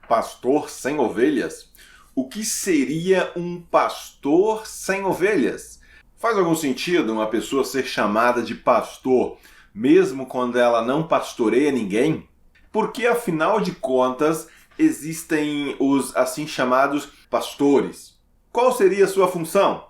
Pastor sem ovelhas? O que seria um pastor sem ovelhas? Faz algum sentido uma pessoa ser chamada de pastor, mesmo quando ela não pastoreia ninguém? Porque, afinal de contas, existem os assim chamados pastores. Qual seria a sua função?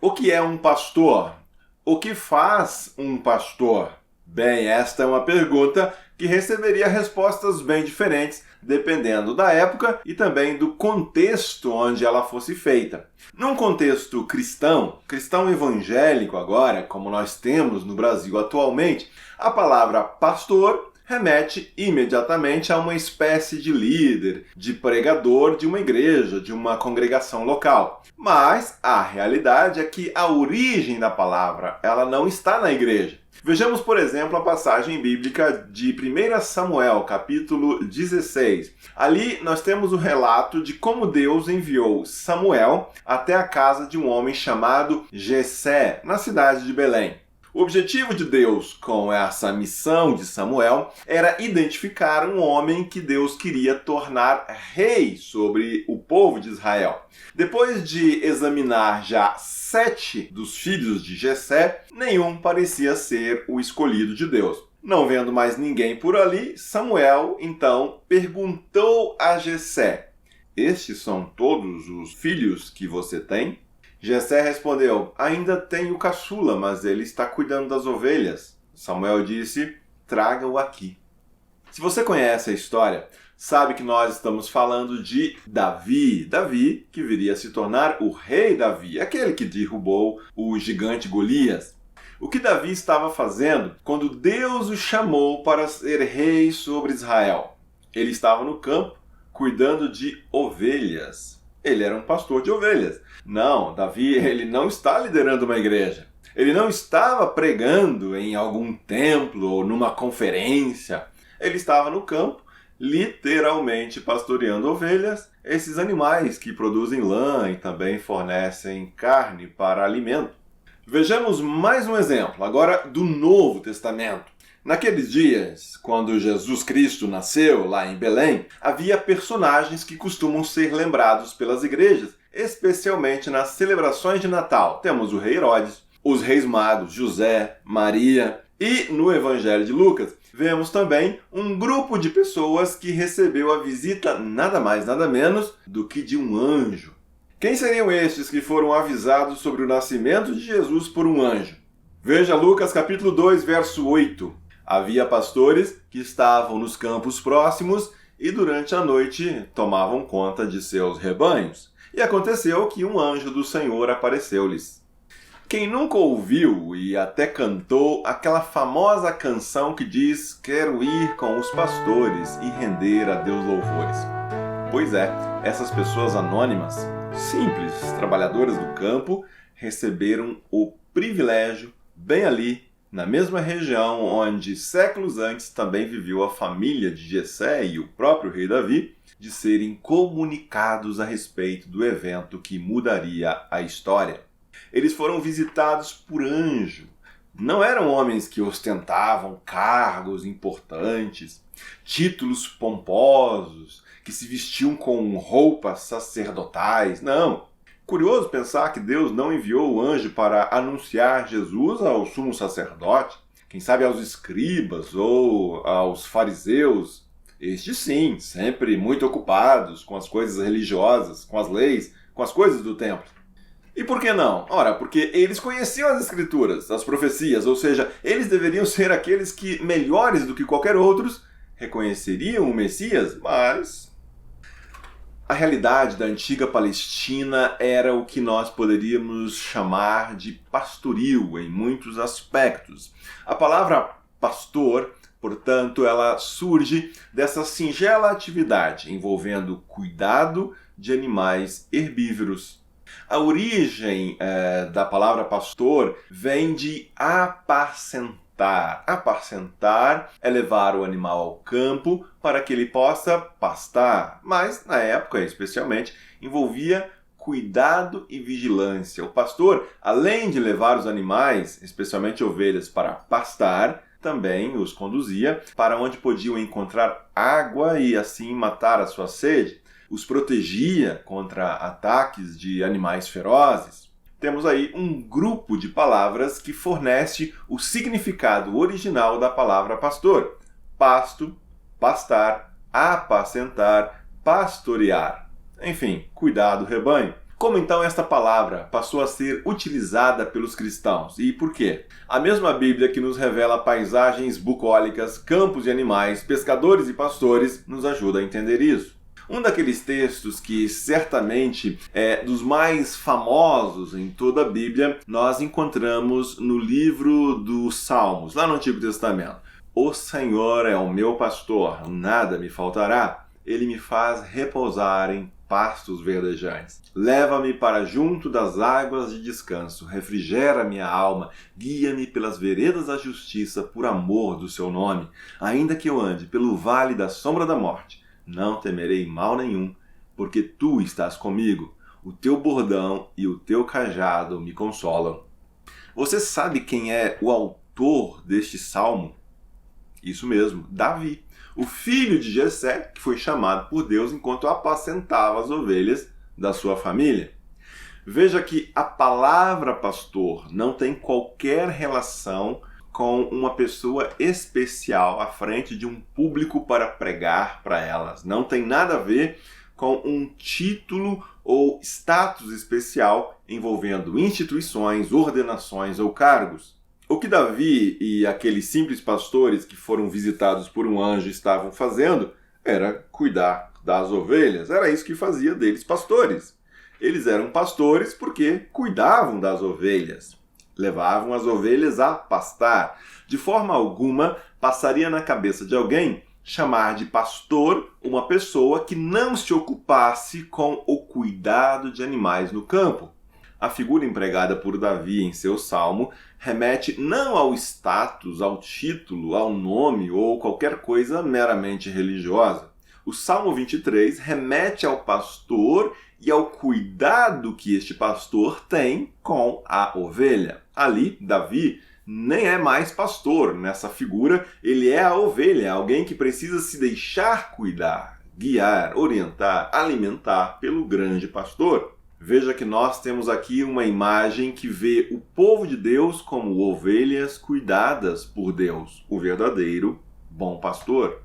O que é um pastor? O que faz um pastor? Bem, esta é uma pergunta que receberia respostas bem diferentes, dependendo da época e também do contexto onde ela fosse feita. Num contexto cristão evangélico agora, como nós temos no Brasil atualmente, a palavra pastor remete imediatamente a uma espécie de líder, de pregador de uma igreja, de uma congregação local. Mas a realidade é que a origem da palavra, ela não está na igreja. Vejamos, por exemplo, a passagem bíblica de 1 Samuel, capítulo 16. Ali nós temos o relato de como Deus enviou Samuel até a casa de um homem chamado Jessé, na cidade de Belém. O objetivo de Deus com essa missão de Samuel era identificar um homem que Deus queria tornar rei sobre o povo de Israel. Depois de examinar já 7 dos filhos de Jessé, nenhum parecia ser o escolhido de Deus. Não vendo mais ninguém por ali, Samuel então perguntou a Jessé: "Estes são todos os filhos que você tem?" Jessé respondeu: "Ainda tenho o caçula, mas ele está cuidando das ovelhas." Samuel disse: "Traga-o aqui." Se você conhece a história, sabe que nós estamos falando de Davi. Davi, que viria a se tornar o rei Davi, aquele que derrubou o gigante Golias. O que Davi estava fazendo quando Deus o chamou para ser rei sobre Israel? Ele estava no campo, cuidando de ovelhas. Ele era um pastor de ovelhas. Não, Davi, ele não está liderando uma igreja. Ele não estava pregando em algum templo ou numa conferência. Ele estava no campo, literalmente pastoreando ovelhas, esses animais que produzem lã e também fornecem carne para alimento. Vejamos mais um exemplo, agora do Novo Testamento. Naqueles dias, quando Jesus Cristo nasceu lá em Belém, havia personagens que costumam ser lembrados pelas igrejas, especialmente nas celebrações de Natal. Temos o rei Herodes, os reis magos José, Maria, e no Evangelho de Lucas vemos também um grupo de pessoas que recebeu a visita nada mais nada menos do que de um anjo. Quem seriam estes que foram avisados sobre o nascimento de Jesus por um anjo? Veja Lucas capítulo 2, verso 8. Havia pastores que estavam nos campos próximos e durante a noite tomavam conta de seus rebanhos. E aconteceu que um anjo do Senhor apareceu-lhes. Quem nunca ouviu e até cantou aquela famosa canção que diz: "Quero ir com os pastores e render a Deus louvores"? Pois é, essas pessoas anônimas, simples trabalhadoras do campo, receberam o privilégio bem ali, na mesma região onde séculos antes também viveu a família de Jessé e o próprio rei Davi, de serem comunicados a respeito do evento que mudaria a história. Eles foram visitados por anjo. Não eram homens que ostentavam cargos importantes, títulos pomposos, que se vestiam com roupas sacerdotais. Não. Curioso pensar que Deus não enviou o anjo para anunciar Jesus ao sumo sacerdote, quem sabe aos escribas ou aos fariseus. Estes sim, sempre muito ocupados com as coisas religiosas, com as leis, com as coisas do templo. E por que não? Ora, porque eles conheciam as escrituras, as profecias, ou seja, eles deveriam ser aqueles que, melhores do que qualquer outros, reconheceriam o Messias, mas a realidade da antiga Palestina era o que nós poderíamos chamar de pastoril em muitos aspectos. A palavra pastor, portanto, ela surge dessa singela atividade envolvendo cuidado de animais herbívoros. A origem da palavra pastor vem de apacentar. Apacentar é levar o animal ao campo para que ele possa pastar, mas na época especialmente envolvia cuidado e vigilância. O pastor, além de levar os animais, especialmente ovelhas, para pastar, também os conduzia para onde podiam encontrar água e assim matar a sua sede. Os protegia contra ataques de animais ferozes. Temos aí um grupo de palavras que fornece o significado original da palavra pastor: pasto, pastar, apacentar, pastorear. Enfim, cuidar do rebanho. Como então esta palavra passou a ser utilizada pelos cristãos? E por quê? A mesma Bíblia que nos revela paisagens bucólicas, campos de animais, pescadores e pastores, nos ajuda a entender isso. Um daqueles textos que certamente é dos mais famosos em toda a Bíblia, nós encontramos no livro dos Salmos, lá no Antigo Testamento. O Senhor é o meu pastor, nada me faltará. Ele me faz repousar em pastos verdejantes. Leva-me para junto das águas de descanso, refrigera minha alma, guia-me pelas veredas da justiça por amor do seu nome. Ainda que eu ande pelo vale da sombra da morte, não temerei mal nenhum, porque tu estás comigo. O teu bordão e o teu cajado me consolam. Você sabe quem é o autor deste salmo? Isso mesmo, Davi, o filho de Jessé, que foi chamado por Deus enquanto apacentava as ovelhas da sua família. Veja que a palavra pastor não tem qualquer relação com uma pessoa especial à frente de um público para pregar para elas. Não tem nada a ver com um título ou status especial envolvendo instituições, ordenações ou cargos. O que Davi e aqueles simples pastores que foram visitados por um anjo estavam fazendo era cuidar das ovelhas. Era isso que fazia deles pastores. Eles eram pastores porque cuidavam das ovelhas. Levavam as ovelhas a pastar. De forma alguma, passaria na cabeça de alguém chamar de pastor uma pessoa que não se ocupasse com o cuidado de animais no campo. A figura empregada por Davi em seu salmo remete não ao status, ao título, ao nome ou qualquer coisa meramente religiosa. O Salmo 23 remete ao pastor e ao cuidado que este pastor tem com a ovelha. Ali, Davi nem é mais pastor. Nessa figura, ele é a ovelha, alguém que precisa se deixar cuidar, guiar, orientar, alimentar pelo grande pastor. Veja que nós temos aqui uma imagem que vê o povo de Deus como ovelhas cuidadas por Deus, o verdadeiro bom pastor.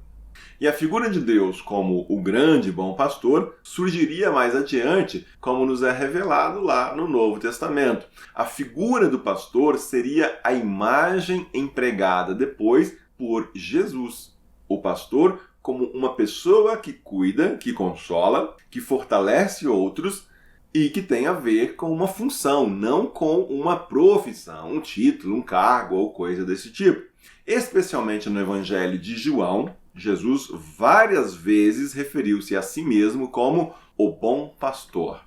E a figura de Deus como o grande bom pastor surgiria mais adiante, como nos é revelado lá no Novo Testamento. A figura do pastor seria a imagem empregada depois por Jesus. O pastor como uma pessoa que cuida, que consola, que fortalece outros e que tem a ver com uma função, não com uma profissão, um título, um cargo ou coisa desse tipo. Especialmente no Evangelho de João, Jesus várias vezes referiu-se a si mesmo como o bom pastor.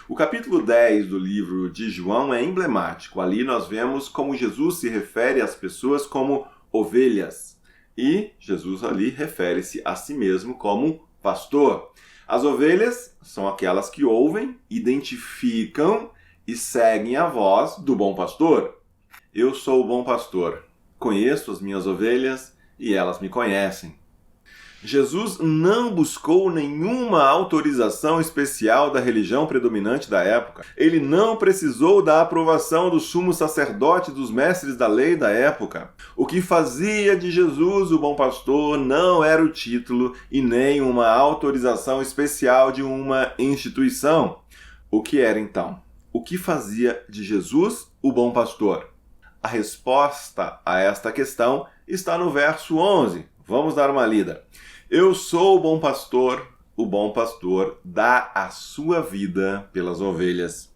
O capítulo 10 do livro de João é emblemático. Ali nós vemos como Jesus se refere às pessoas como ovelhas. E Jesus ali refere-se a si mesmo como pastor. As ovelhas são aquelas que ouvem, identificam e seguem a voz do bom pastor. Eu sou o bom pastor. Conheço as minhas ovelhas e elas me conhecem. Jesus não buscou nenhuma autorização especial da religião predominante da época. Ele não precisou da aprovação do sumo sacerdote e dos mestres da lei da época. O que fazia de Jesus o bom pastor não era o título e nem uma autorização especial de uma instituição. O que era então? O que fazia de Jesus o bom pastor? A resposta a esta questão está no verso 11. Vamos dar uma lida. Eu sou o bom pastor dá a sua vida pelas ovelhas.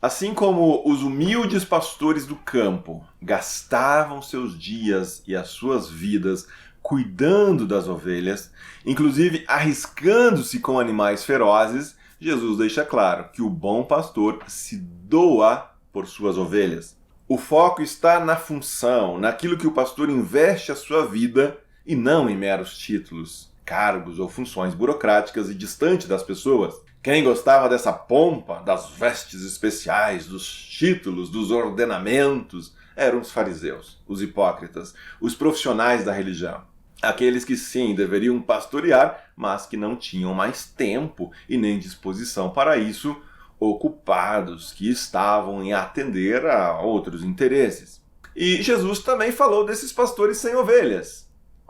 Assim como os humildes pastores do campo gastavam seus dias e as suas vidas cuidando das ovelhas, inclusive arriscando-se com animais ferozes, Jesus deixa claro que o bom pastor se doa por suas ovelhas. O foco está na função, naquilo que o pastor investe a sua vida e não em meros títulos, cargos ou funções burocráticas e distante das pessoas. Quem gostava dessa pompa, das vestes especiais, dos títulos, dos ordenamentos, eram os fariseus, os hipócritas, os profissionais da religião. Aqueles que sim, deveriam pastorear, mas que não tinham mais tempo e nem disposição para isso, ocupados, que estavam em atender a outros interesses. E Jesus também falou desses pastores sem ovelhas.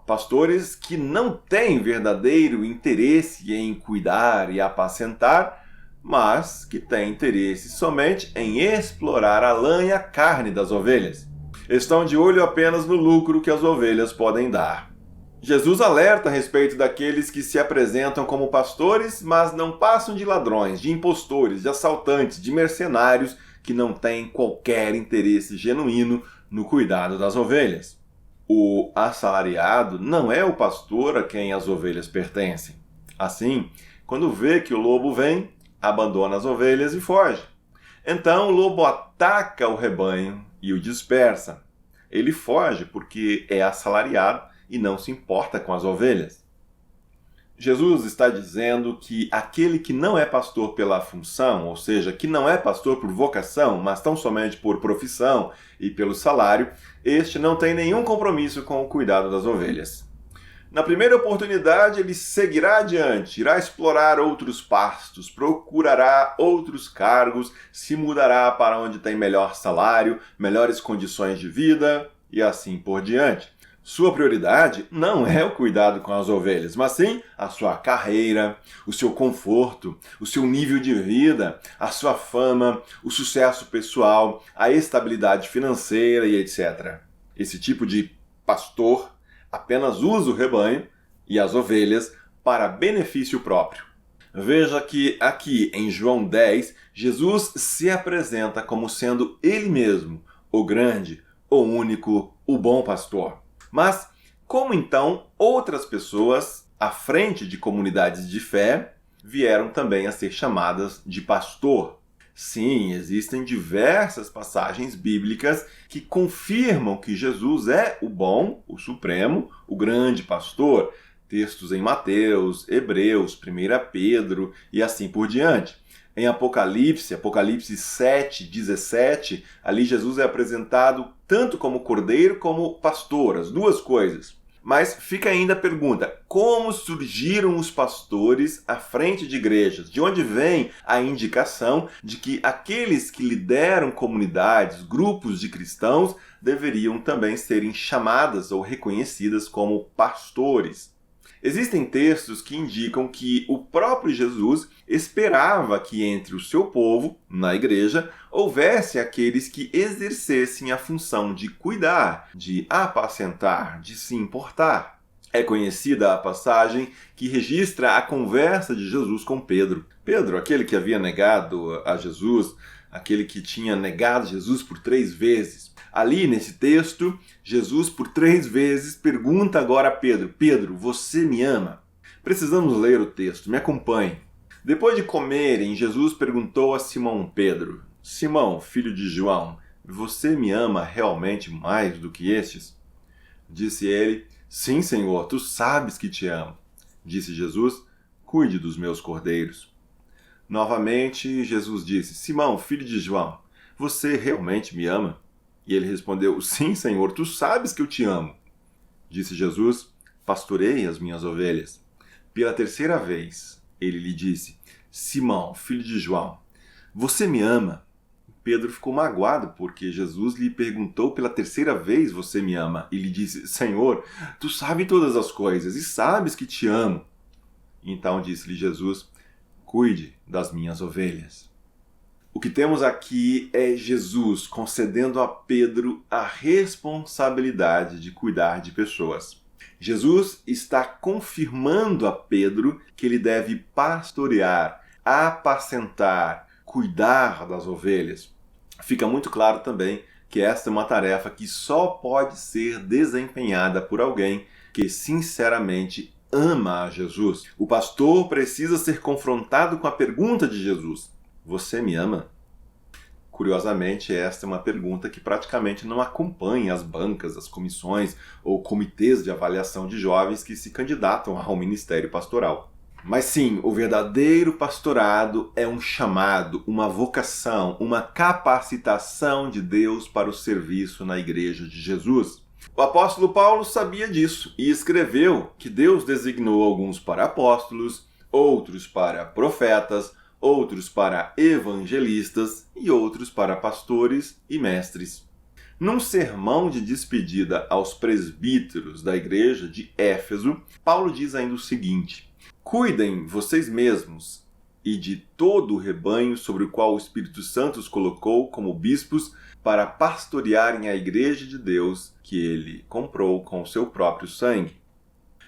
Pastores que não têm verdadeiro interesse em cuidar e apacentar, mas que têm interesse somente em explorar a lã e a carne das ovelhas. Estão de olho apenas no lucro que as ovelhas podem dar. Jesus alerta a respeito daqueles que se apresentam como pastores, mas não passam de ladrões, de impostores, de assaltantes, de mercenários que não têm qualquer interesse genuíno no cuidado das ovelhas. O assalariado não é o pastor a quem as ovelhas pertencem. Assim, quando vê que o lobo vem, abandona as ovelhas e foge. Então o lobo ataca o rebanho e o dispersa. Ele foge porque é assalariado e não se importa com as ovelhas. Jesus está dizendo que aquele que não é pastor pela função, ou seja, que não é pastor por vocação, mas tão somente por profissão e pelo salário, este não tem nenhum compromisso com o cuidado das ovelhas. Na primeira oportunidade, ele seguirá adiante, irá explorar outros pastos, procurará outros cargos, se mudará para onde tem melhor salário, melhores condições de vida e assim por diante. Sua prioridade não é o cuidado com as ovelhas, mas sim a sua carreira, o seu conforto, o seu nível de vida, a sua fama, o sucesso pessoal, a estabilidade financeira e etc. Esse tipo de pastor apenas usa o rebanho e as ovelhas para benefício próprio. Veja que aqui em João 10, Jesus se apresenta como sendo ele mesmo o grande, o único, o bom pastor. Mas como então outras pessoas, à frente de comunidades de fé, vieram também a ser chamadas de pastor? Sim, existem diversas passagens bíblicas que confirmam que Jesus é o bom, o supremo, o grande pastor. Textos em Mateus, Hebreus, 1 Pedro e assim por diante. Em Apocalipse 7:17, ali Jesus é apresentado tanto como cordeiro como pastor, as duas coisas. Mas fica ainda a pergunta, como surgiram os pastores à frente de igrejas? De onde vem a indicação de que aqueles que lideram comunidades, grupos de cristãos, deveriam também serem chamadas ou reconhecidas como pastores? Existem textos que indicam que o próprio Jesus esperava que entre o seu povo, na igreja, houvesse aqueles que exercessem a função de cuidar, de apacentar, de se importar. É conhecida a passagem que registra a conversa de Jesus com Pedro. Pedro, aquele que havia negado a Jesus, aquele que tinha negado Jesus por 3 vezes. Ali, nesse texto, Jesus, por 3 vezes, pergunta agora a Pedro: Pedro, você me ama? Precisamos ler o texto, me acompanhe. Depois de comerem, Jesus perguntou a Simão Pedro: Simão, filho de João, você me ama realmente mais do que estes? Disse ele: Sim, Senhor, tu sabes que te amo. Disse Jesus: Cuide dos meus cordeiros. Novamente, Jesus disse: Simão, filho de João, você realmente me ama? E ele respondeu: Sim, Senhor, tu sabes que eu te amo. Disse Jesus: Pastorei as minhas ovelhas. Pela 3ª vez, ele lhe disse: Simão, filho de João, você me ama? Pedro ficou magoado porque Jesus lhe perguntou pela 3ª vez: Você me ama? E lhe disse: Senhor, tu sabes todas as coisas e sabes que te amo. Então disse-lhe Jesus: Cuide das minhas ovelhas. O que temos aqui é Jesus concedendo a Pedro a responsabilidade de cuidar de pessoas. Jesus está confirmando a Pedro que ele deve pastorear, apacentar, cuidar das ovelhas. Fica muito claro também que esta é uma tarefa que só pode ser desempenhada por alguém que sinceramente ama a Jesus. O pastor precisa ser confrontado com a pergunta de Jesus: Você me ama? Curiosamente, esta é uma pergunta que praticamente não acompanha as bancas, as comissões ou comitês de avaliação de jovens que se candidatam ao ministério pastoral. Mas sim, o verdadeiro pastorado é um chamado, uma vocação, uma capacitação de Deus para o serviço na Igreja de Jesus. O apóstolo Paulo sabia disso e escreveu que Deus designou alguns para apóstolos, outros para profetas, outros para evangelistas e outros para pastores e mestres. Num sermão de despedida aos presbíteros da igreja de Éfeso, Paulo diz ainda o seguinte: cuidem vocês mesmos e de todo o rebanho sobre o qual o Espírito Santo os colocou como bispos para pastorearem a igreja de Deus que ele comprou com o seu próprio sangue.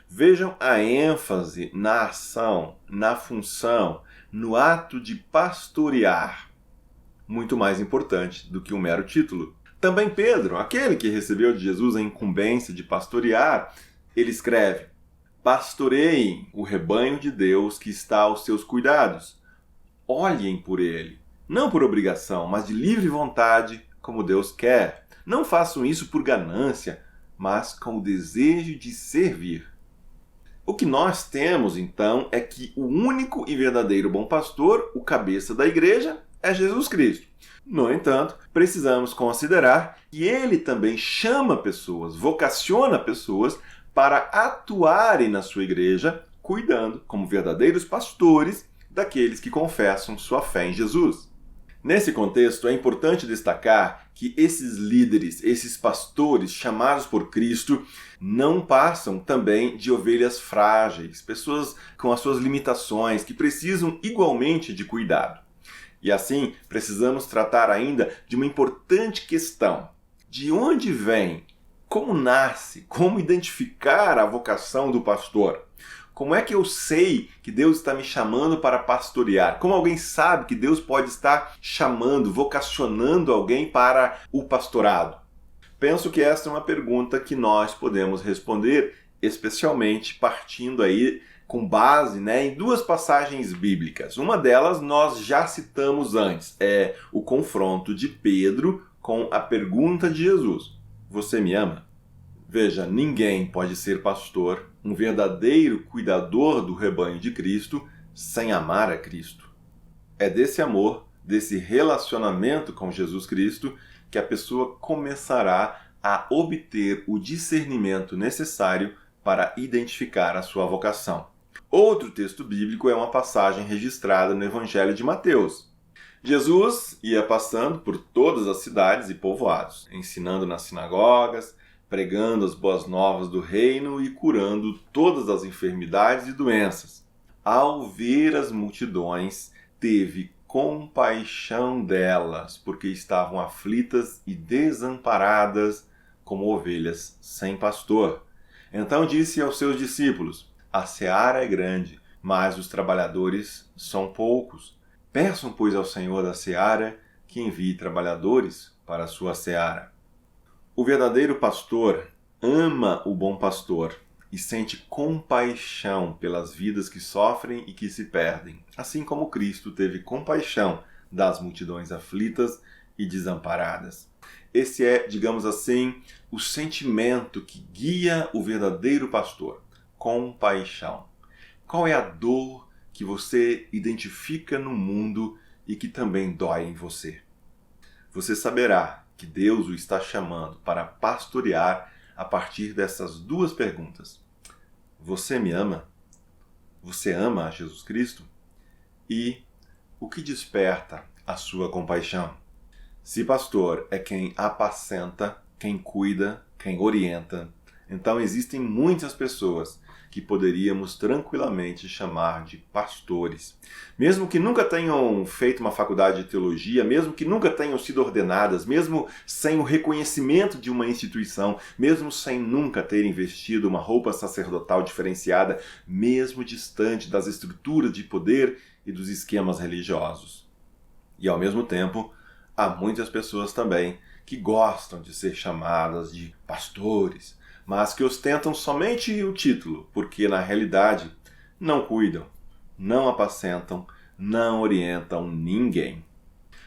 Vejam a ênfase na ação, na função, no ato de pastorear, muito mais importante do que um mero título. Também Pedro, aquele que recebeu de Jesus a incumbência de pastorear, ele escreve: pastoreiem o rebanho de Deus que está aos seus cuidados. Olhem por ele, não por obrigação, mas de livre vontade, como Deus quer. Não façam isso por ganância, mas com o desejo de servir. O que nós temos, então, é que o único e verdadeiro bom pastor, o cabeça da igreja, é Jesus Cristo. No entanto, precisamos considerar que ele também chama pessoas, vocaciona pessoas para atuarem na sua igreja, cuidando, como verdadeiros pastores, daqueles que confessam sua fé em Jesus. Nesse contexto, é importante destacar que esses líderes, esses pastores chamados por Cristo, não passam também de ovelhas frágeis, pessoas com as suas limitações, que precisam igualmente de cuidado. E assim, precisamos tratar ainda de uma importante questão: de onde vem, como nasce, como identificar a vocação do pastor? Como é que eu sei que Deus está me chamando para pastorear? Como alguém sabe que Deus pode estar chamando, vocacionando alguém para o pastorado? Penso que essa é uma pergunta que nós podemos responder, especialmente partindo aí com base, em duas passagens bíblicas. Uma delas nós já citamos antes, é o confronto de Pedro com a pergunta de Jesus: você me ama? Veja, ninguém pode ser pastor, um verdadeiro cuidador do rebanho de Cristo, sem amar a Cristo. É desse amor, desse relacionamento com Jesus Cristo, que a pessoa começará a obter o discernimento necessário para identificar a sua vocação. Outro texto bíblico é uma passagem registrada no Evangelho de Mateus. Jesus ia passando por todas as cidades e povoados, ensinando nas sinagogas, pregando as boas novas do reino e curando todas as enfermidades e doenças. Ao ver as multidões, teve compaixão delas, porque estavam aflitas e desamparadas como ovelhas sem pastor. Então disse aos seus discípulos: a seara é grande, mas os trabalhadores são poucos. Peçam, pois, ao Senhor da seara que envie trabalhadores para a sua seara. O verdadeiro pastor ama o bom pastor e sente compaixão pelas vidas que sofrem e que se perdem, assim como Cristo teve compaixão das multidões aflitas e desamparadas. Esse é, digamos assim, o sentimento que guia o verdadeiro pastor: compaixão. Qual é a dor que você identifica no mundo e que também dói em você? Você saberá que Deus o está chamando para pastorear a partir dessas duas perguntas: você me ama? Você ama a Jesus Cristo? E o que desperta a sua compaixão? Se pastor é quem apacenta, quem cuida, quem orienta, então existem muitas pessoas que poderíamos tranquilamente chamar de pastores. Mesmo que nunca tenham feito uma faculdade de teologia, mesmo que nunca tenham sido ordenadas, mesmo sem o reconhecimento de uma instituição, mesmo sem nunca terem vestido uma roupa sacerdotal diferenciada, mesmo distante das estruturas de poder e dos esquemas religiosos. E ao mesmo tempo, há muitas pessoas também que gostam de ser chamadas de pastores, mas que ostentam somente o título, porque na realidade não cuidam, não apacentam, não orientam ninguém.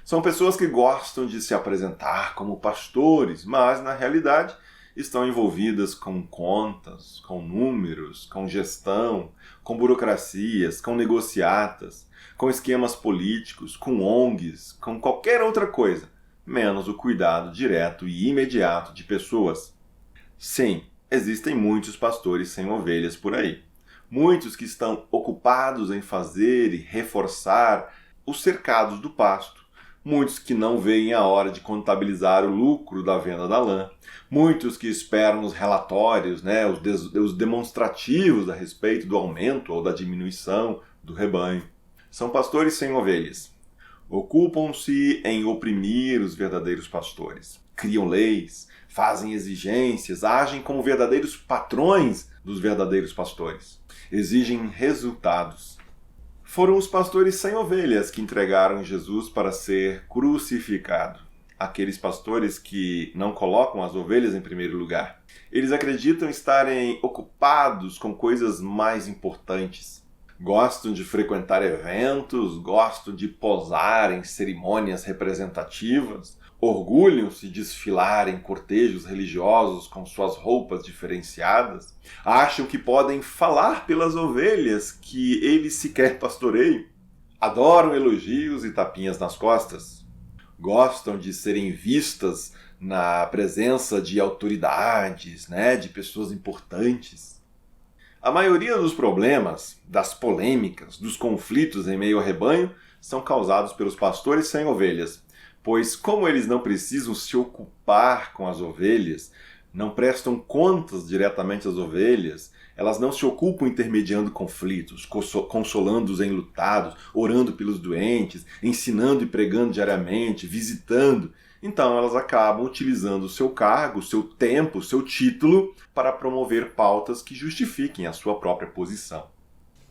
São pessoas que gostam de se apresentar como pastores, mas na realidade estão envolvidas com contas, com números, com gestão, com burocracias, com negociatas, com esquemas políticos, com ONGs, com qualquer outra coisa, menos o cuidado direto e imediato de pessoas. Sim, existem muitos pastores sem ovelhas por aí. Muitos que estão ocupados em fazer e reforçar os cercados do pasto. Muitos que não veem a hora de contabilizar o lucro da venda da lã. Muitos que esperam os relatórios, os demonstrativos a respeito do aumento ou da diminuição do rebanho. São pastores sem ovelhas. Ocupam-se em oprimir os verdadeiros pastores. Criam leis, fazem exigências, agem como verdadeiros patrões dos verdadeiros pastores. Exigem resultados. Foram os pastores sem ovelhas que entregaram Jesus para ser crucificado. Aqueles pastores que não colocam as ovelhas em primeiro lugar. Eles acreditam estarem ocupados com coisas mais importantes. Gostam de frequentar eventos, gostam de posar em cerimônias representativas, orgulham-se de desfilar em cortejos religiosos com suas roupas diferenciadas, acham que podem falar pelas ovelhas que eles sequer pastoreiam, adoram elogios e tapinhas nas costas, gostam de serem vistas na presença de autoridades, de pessoas importantes. A maioria dos problemas, das polêmicas, dos conflitos em meio ao rebanho são causados pelos pastores sem ovelhas, pois como eles não precisam se ocupar com as ovelhas, não prestam contas diretamente às ovelhas, elas não se ocupam intermediando conflitos, consolando os enlutados, orando pelos doentes, ensinando e pregando diariamente, visitando. Então elas acabam utilizando o seu cargo, o seu tempo, o seu título para promover pautas que justifiquem a sua própria posição.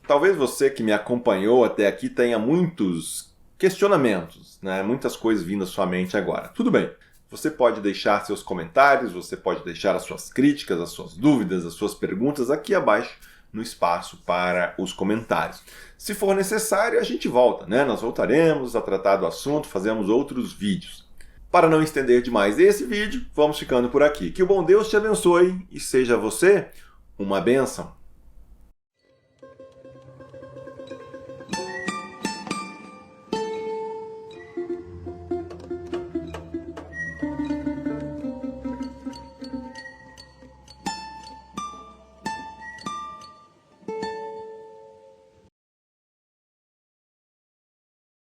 Talvez você que me acompanhou até aqui tenha muitos questionamentos, muitas coisas vindo à sua mente agora. Tudo bem, você pode deixar seus comentários, você pode deixar as suas críticas, as suas dúvidas, as suas perguntas aqui abaixo no espaço para os comentários. Se for necessário, a gente volta, Nós voltaremos a tratar do assunto, fazemos outros vídeos. Para não estender demais esse vídeo, vamos ficando por aqui. Que o bom Deus te abençoe e seja você uma bênção.